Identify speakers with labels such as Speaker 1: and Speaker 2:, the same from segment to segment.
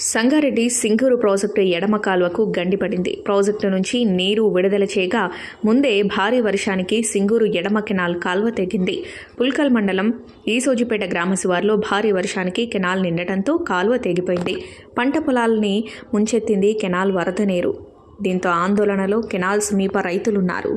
Speaker 1: Sangareddy Singur project ఎడమ కాల్వకు గండిపడింది. Project నుంచి నీరు విడుదల చేయగా ముందే భారీ వర్షానికి సింగూరు ఎడమ కెనాల్ కాల్వ తెగింది. పుల్కల్ మండలం ఈసోజిపేట గ్రామ శివార్లో భారీ వర్షానికి కెనాల్ నిండటంతో కాల్వ తెగిపోయింది. పంట పొలాల్ని ముంచెత్తింది కెనాల్ వరద నీరు. దీంతో ఆందోళనలో కెనాల్ సమీప రైతులున్నారు.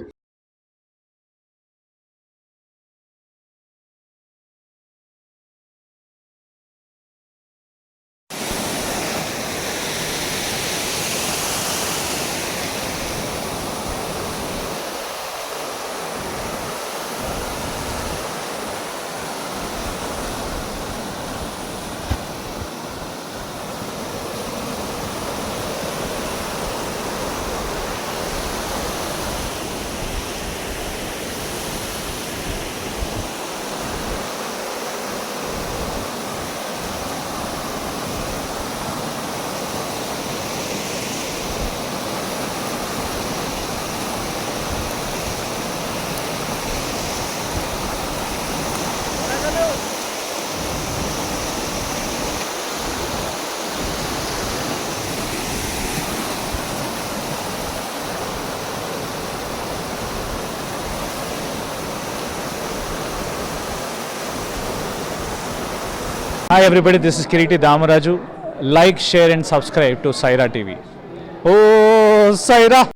Speaker 2: Hi everybody, this is Kiriti Damaraju. Like, share and subscribe to Saira TV. Oh, Saira!